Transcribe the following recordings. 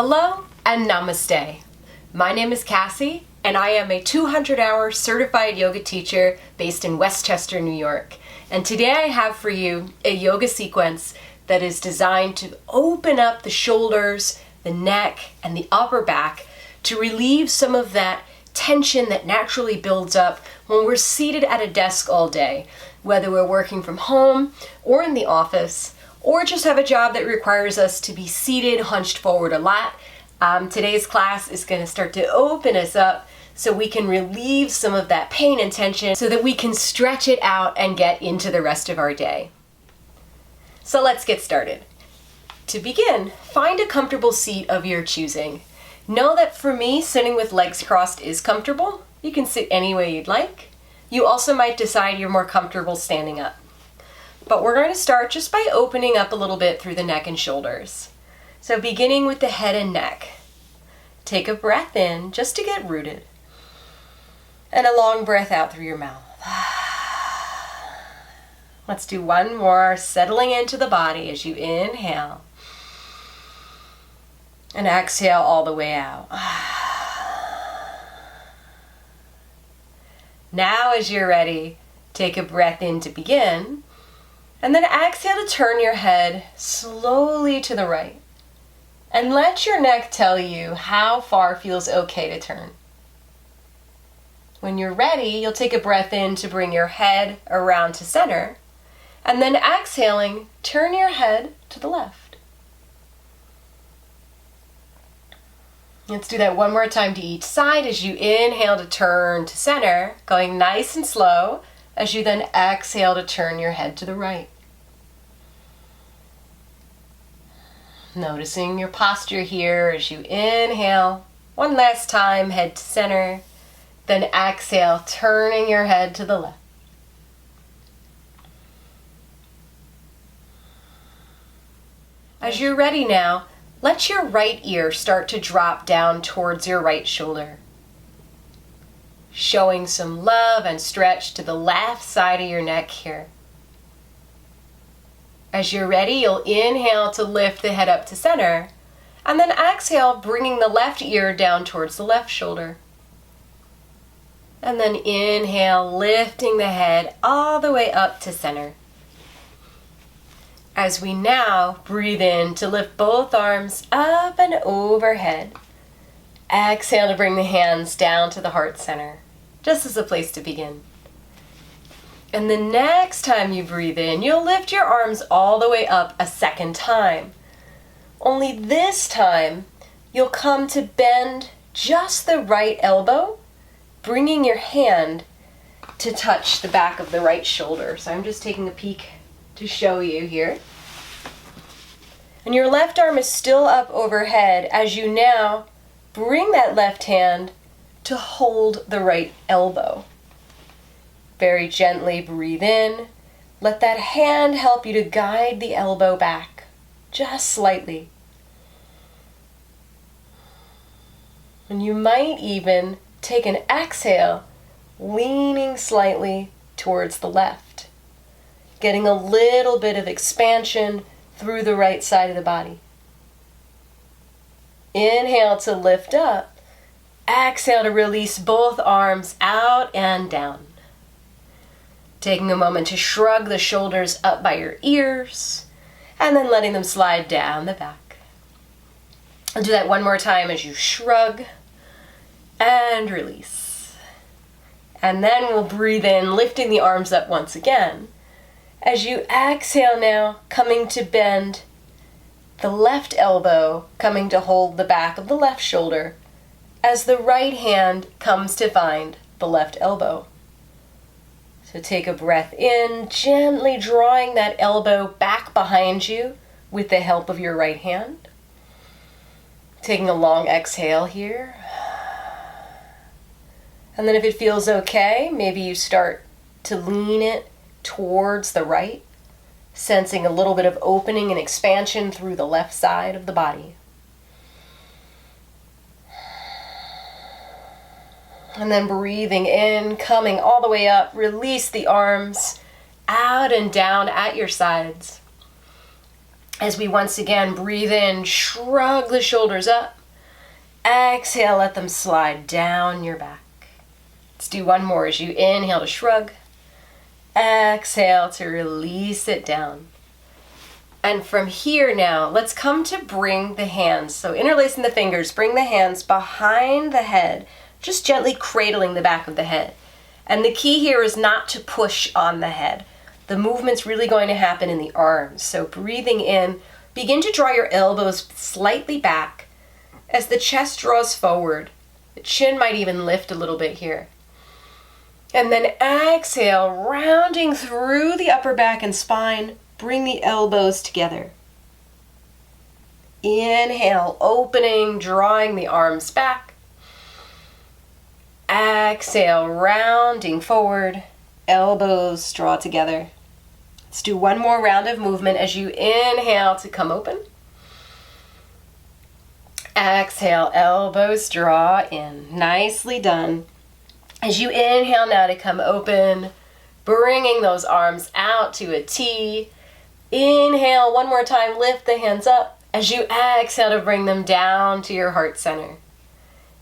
Hello and namaste. My name is Cassie and I am a 200-hour certified yoga teacher based in Westchester, New York. And today I have for you a yoga sequence that is designed to open up the shoulders, the neck, and the upper back to relieve some of that tension that naturally builds up when we're seated at a desk all day, whether we're working from home or in the office, or just have a job that requires us to be seated, hunched forward a lot. Today's class is going to start to open us up so we can relieve some of that pain and tension so that we can stretch it out and get into the rest of our day. So let's get started. To begin, find a comfortable seat of your choosing. Know that for me, sitting with legs crossed is comfortable. You can sit any way you'd like. You also might decide you're more comfortable standing up. But we're going to start just by opening up a little bit through the neck and shoulders. So beginning with the head and neck. Take a breath in just to get rooted. And a long breath out through your mouth. Let's do one more, settling into the body as you inhale. And exhale all the way out. Now as you're ready, take a breath in to begin. And then exhale to turn your head slowly to the right. And let your neck tell you how far feels okay to turn. When you're ready, you'll take a breath in to bring your head around to center. And then exhaling, turn your head to the left. Let's do that one more time to each side as you inhale to turn to center, going nice and slow, as you then exhale to turn your head to the right. Noticing your posture here as you inhale, one last time, head to center, then exhale, turning your head to the left. As you're ready now, let your right ear start to drop down towards your right shoulder. Showing some love and stretch to the left side of your neck here. As you're ready, you'll inhale to lift the head up to center, and then exhale, bringing the left ear down towards the left shoulder. And then inhale, lifting the head all the way up to center. As we now breathe in to lift both arms up and overhead. Exhale to bring the hands down to the heart center, just as a place to begin. And the next time you breathe in, you'll lift your arms all the way up a second time. Only this time, you'll come to bend just the right elbow, bringing your hand to touch the back of the right shoulder. So I'm just taking a peek to show you here. And your left arm is still up overhead as you now bring that left hand to hold the right elbow. Very gently breathe in. Let that hand help you to guide the elbow back, just slightly. And you might even take an exhale, leaning slightly towards the left, getting a little bit of expansion through the right side of the body. Inhale to lift up. Exhale to release both arms out and down. Taking a moment to shrug the shoulders up by your ears, and then letting them slide down the back. I'll do that one more time as you shrug and release. And then we'll breathe in, lifting the arms up once again. As you exhale now, coming to bend the left elbow, coming to hold the back of the left shoulder, as the right hand comes to find the left elbow. So take a breath in, gently drawing that elbow back behind you with the help of your right hand. Taking a long exhale here. And then if it feels okay, maybe you start to lean it towards the right, sensing a little bit of opening and expansion through the left side of the body. And then breathing in, coming all the way up, release the arms out and down at your sides. As we once again breathe in, shrug the shoulders up. Exhale, let them slide down your back. Let's do one more as you inhale to shrug. Exhale to release it down. And from here now, let's come to bring the hands. So interlacing the fingers, bring the hands behind the head, just gently cradling the back of the head. And the key here is not to push on the head. The movement's really going to happen in the arms. So breathing in, begin to draw your elbows slightly back as the chest draws forward. The chin might even lift a little bit here. And then exhale, rounding through the upper back and spine, bring the elbows together. Inhale, opening, drawing the arms back. Exhale, rounding forward, elbows draw together. Let's do one more round of movement as you inhale to come open. Exhale, elbows draw in. Nicely done. As you inhale now to come open, bringing those arms out to a T. Inhale, one more time, lift the hands up. As you exhale to bring them down to your heart center.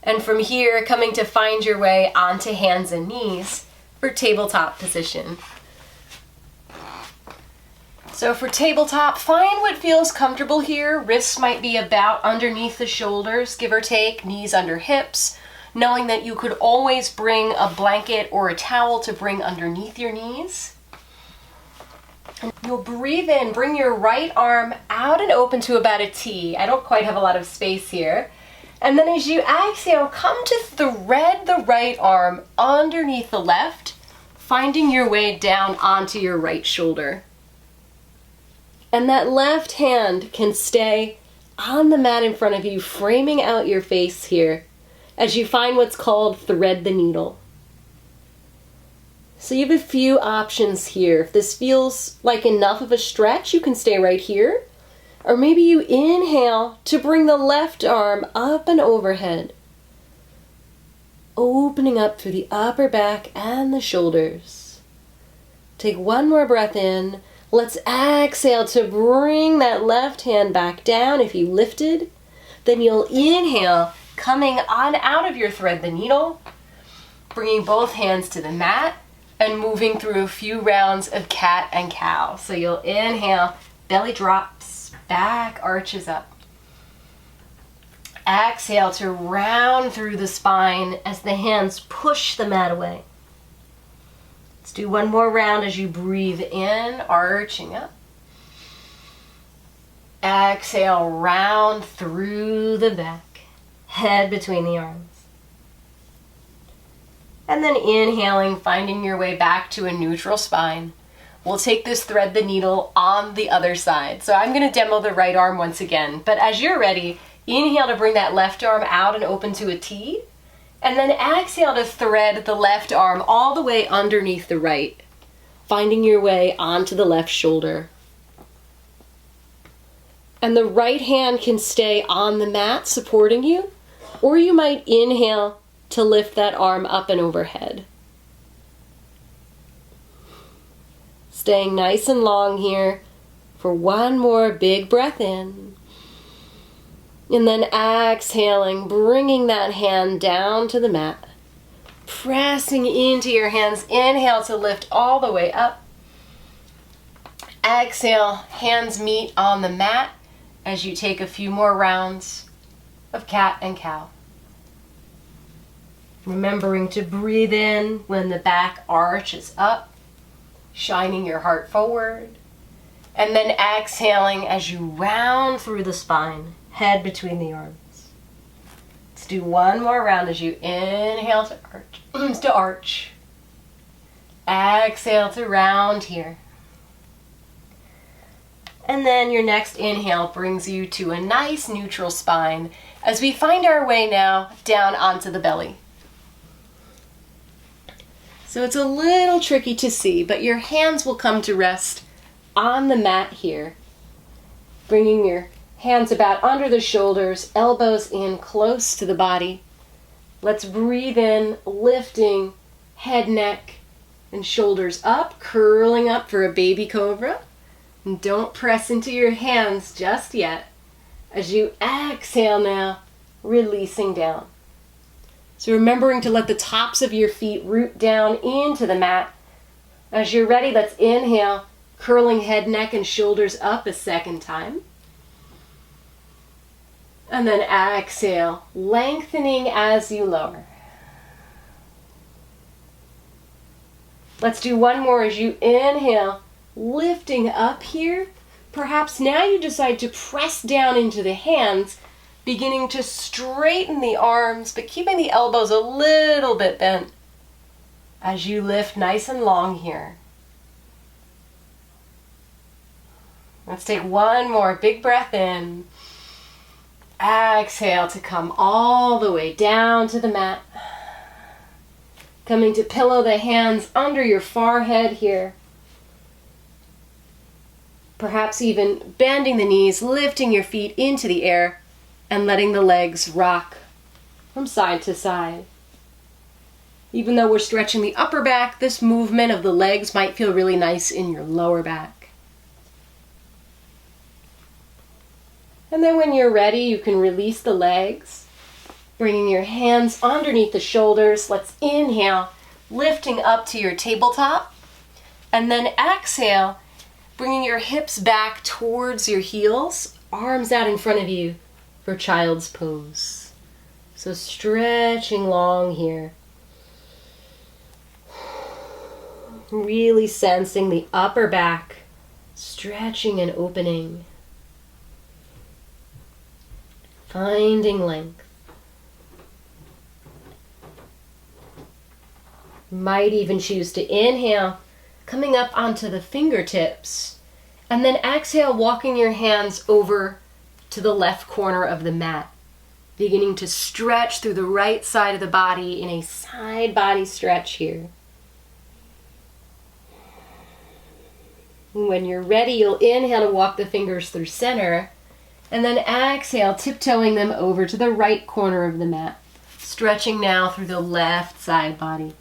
And from here, coming to find your way onto hands and knees for tabletop position. So for tabletop, find what feels comfortable here. Wrists might be about underneath the shoulders, give or take, knees under hips, knowing that you could always bring a blanket or a towel to bring underneath your knees. And you'll breathe in, bring your right arm out and open to about a T. I don't quite have a lot of space here. And then as you exhale, come to thread the right arm underneath the left, finding your way down onto your right shoulder. And that left hand can stay on the mat in front of you, framing out your face here as you find what's called thread the needle. So you have a few options here. If this feels like enough of a stretch, you can stay right here. Or maybe you inhale to bring the left arm up and overhead, opening up through the upper back and the shoulders. Take one more breath in. Let's exhale to bring that left hand back down. If you lifted, then you'll inhale, coming on out of your thread the needle, bringing both hands to the mat and moving through a few rounds of cat and cow. So you'll inhale, belly drops, back arches up. Exhale to round through the spine as the hands push the mat away. Let's do one more round as you breathe in, arching up. Exhale, round through the back, head between the arms. And then inhaling, finding your way back to a neutral spine. We'll take this thread the needle on the other side. So I'm going to demo the right arm once again. But as you're ready, inhale to bring that left arm out and open to a T. And then exhale to thread the left arm all the way underneath the right, finding your way onto the left shoulder. And the right hand can stay on the mat supporting you, or you might inhale to lift that arm up and overhead. Staying nice and long here for one more big breath in. And then exhaling, bringing that hand down to the mat. Pressing into your hands. Inhale to lift all the way up. Exhale, hands meet on the mat as you take a few more rounds of cat and cow. Remembering to breathe in when the back arches up, shining your heart forward. And then exhaling as you round through the spine, head between the arms. Let's do one more round as you inhale to arch. Exhale to round here. And then your next inhale brings you to a nice neutral spine as we find our way now down onto the belly. So it's a little tricky to see, but your hands will come to rest on the mat here. Bringing your hands about under the shoulders, elbows in close to the body. Let's breathe in, lifting head, neck, and shoulders up, curling up for a baby cobra. And don't press into your hands just yet. As you exhale now, releasing down. So remembering to let the tops of your feet root down into the mat. As you're ready, let's inhale, curling head, neck, and shoulders up a second time. And then exhale, lengthening as you lower. Let's do one more as you inhale, lifting up here. Perhaps now you decide to press down into the hands, beginning to straighten the arms, but keeping the elbows a little bit bent as you lift nice and long here. Let's take one more big breath in. Exhale to come all the way down to the mat. Coming to pillow the hands under your forehead here. Perhaps even bending the knees, lifting your feet into the air, and letting the legs rock from side to side. Even though we're stretching the upper back, this movement of the legs might feel really nice in your lower back. And then when you're ready, you can release the legs, bringing your hands underneath the shoulders. Let's inhale, lifting up to your tabletop. And then exhale, bringing your hips back towards your heels, arms out in front of you for child's pose. So stretching long here. Really sensing the upper back, stretching and opening. Finding length. Might even choose to inhale, coming up onto the fingertips, and then exhale, walking your hands over to the left corner of the mat, beginning to stretch through the right side of the body in a side body stretch here. When you're ready, you'll inhale to walk the fingers through center, and then exhale, tiptoeing them over to the right corner of the mat, stretching now through the left side body.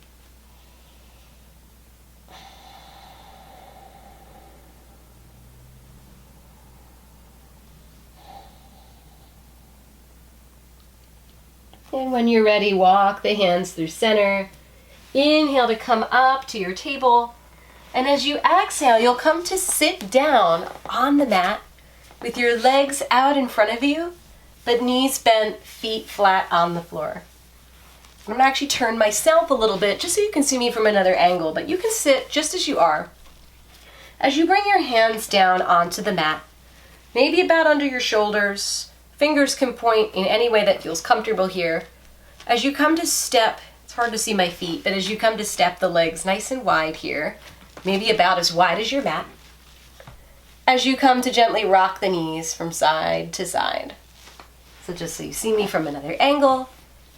And when you're ready, walk the hands through center. Inhale to come up to your table. And as you exhale, you'll come to sit down on the mat with your legs out in front of you, but knees bent, feet flat on the floor. I'm going to actually turn myself a little bit just so you can see me from another angle, but you can sit just as you are. As you bring your hands down onto the mat, maybe about under your shoulders, fingers can point in any way that feels comfortable here. As you come to step, it's hard to see my feet, but as you come to step, the legs nice and wide here, maybe about as wide as your mat. As you come to gently rock the knees from side to side. So just so you see me from another angle,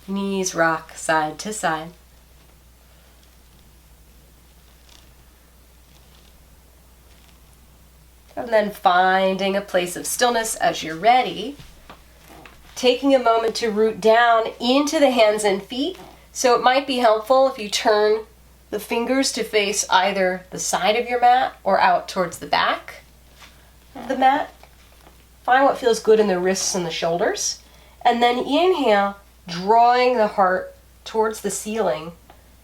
knees rock side to side. And then finding a place of stillness as you're ready. Taking a moment to root down into the hands and feet. So it might be helpful if you turn the fingers to face either the side of your mat or out towards the back of the mat. Find what feels good in the wrists and the shoulders. And then inhale, drawing the heart towards the ceiling.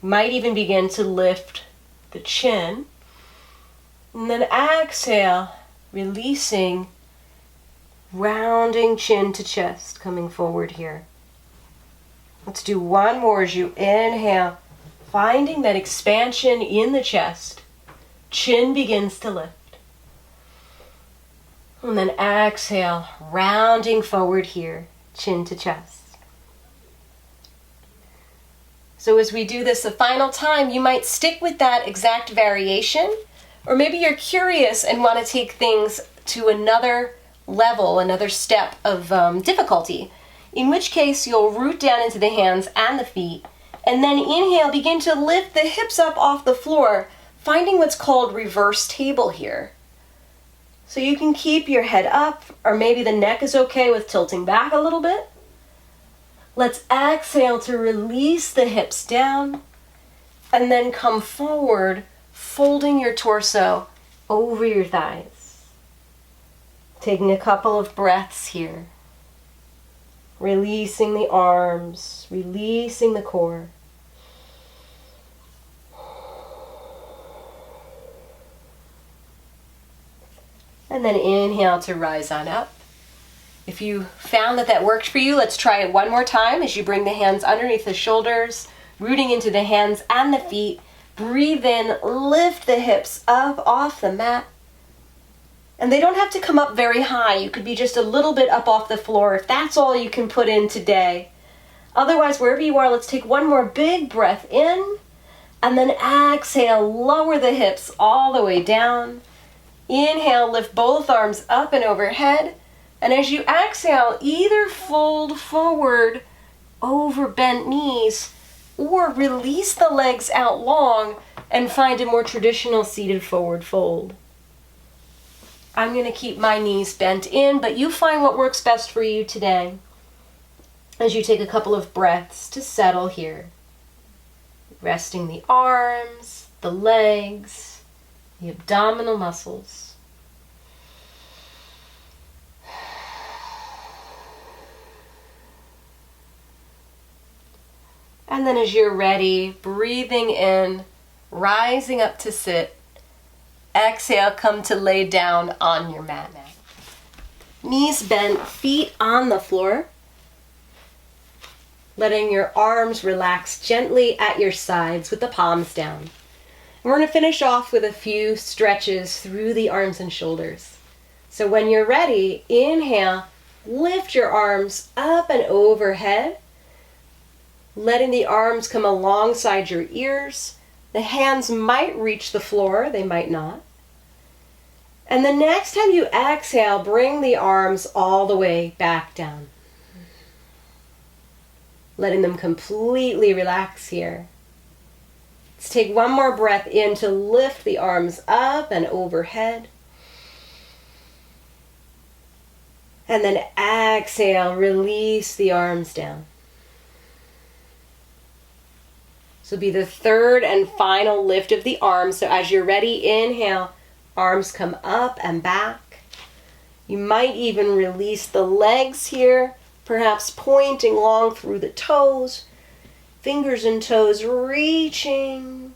Might even begin to lift the chin. And then exhale, releasing, rounding chin to chest, coming forward here. Let's do one more as you inhale, finding that expansion in the chest. Chin begins to lift. And then exhale, rounding forward here, chin to chest. So as we do this the final time, you might stick with that exact variation, or maybe you're curious and want to take things to another level, another step of difficulty, in which case you'll root down into the hands and the feet, and then inhale, begin to lift the hips up off the floor, finding what's called reverse table here. So you can keep your head up, or maybe the neck is okay with tilting back a little bit. Let's exhale to release the hips down, and then come forward, folding your torso over your thighs. Taking a couple of breaths here. Releasing the arms, releasing the core. And then inhale to rise on up. If you found that worked for you, let's try it one more time as you bring the hands underneath the shoulders, rooting into the hands and the feet. Breathe in, lift the hips up off the mat. And they don't have to come up very high. You could be just a little bit up off the floor if that's all you can put in today. Otherwise, wherever you are, let's take one more big breath in. And then exhale, lower the hips all the way down. Inhale, lift both arms up and overhead. And as you exhale, either fold forward over bent knees or release the legs out long and find a more traditional seated forward fold. I'm going to keep my knees bent in, but you find what works best for you today as you take a couple of breaths to settle here. Resting the arms, the legs, the abdominal muscles. And then as you're ready, breathing in, rising up to sit. Exhale, come to lay down on your mat. Knees bent, feet on the floor. Letting your arms relax gently at your sides with the palms down. And we're going to finish off with a few stretches through the arms and shoulders. So when you're ready, inhale, lift your arms up and overhead. Letting the arms come alongside your ears. The hands might reach the floor, they might not. And the next time you exhale, bring the arms all the way back down. Letting them completely relax here. Let's take one more breath in to lift the arms up and overhead. And then exhale, release the arms down. This will be the third and final lift of the arms. So as you're ready, inhale, arms come up and back. You might even release the legs here, perhaps pointing long through the toes, fingers and toes reaching.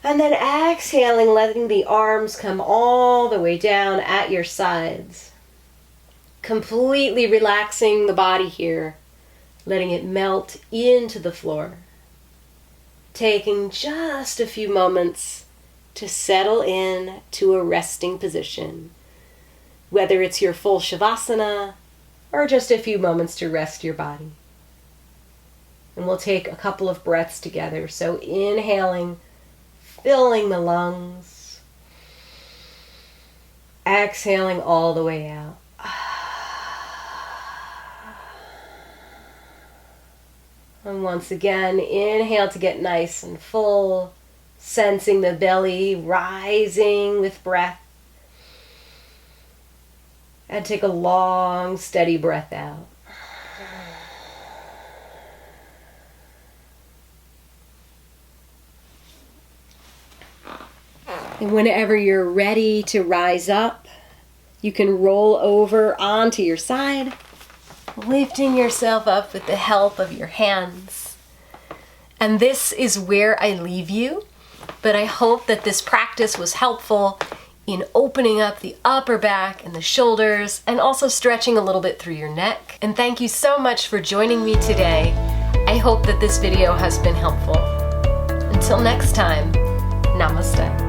And then exhaling, letting the arms come all the way down at your sides. Completely relaxing the body here, letting it melt into the floor. Taking just a few moments to settle in to a resting position, whether it's your full Shavasana or just a few moments to rest your body. And we'll take a couple of breaths together. So inhaling, filling the lungs, exhaling all the way out. And once again, inhale to get nice and full, sensing the belly rising with breath. And take a long, steady breath out. And whenever you're ready to rise up, you can roll over onto your side, lifting yourself up with the help of your hands. And this is where I leave you, but I hope that this practice was helpful in opening up the upper back and the shoulders and also stretching a little bit through your neck. And thank you so much for joining me today. I hope that this video has been helpful. Until next time, namaste.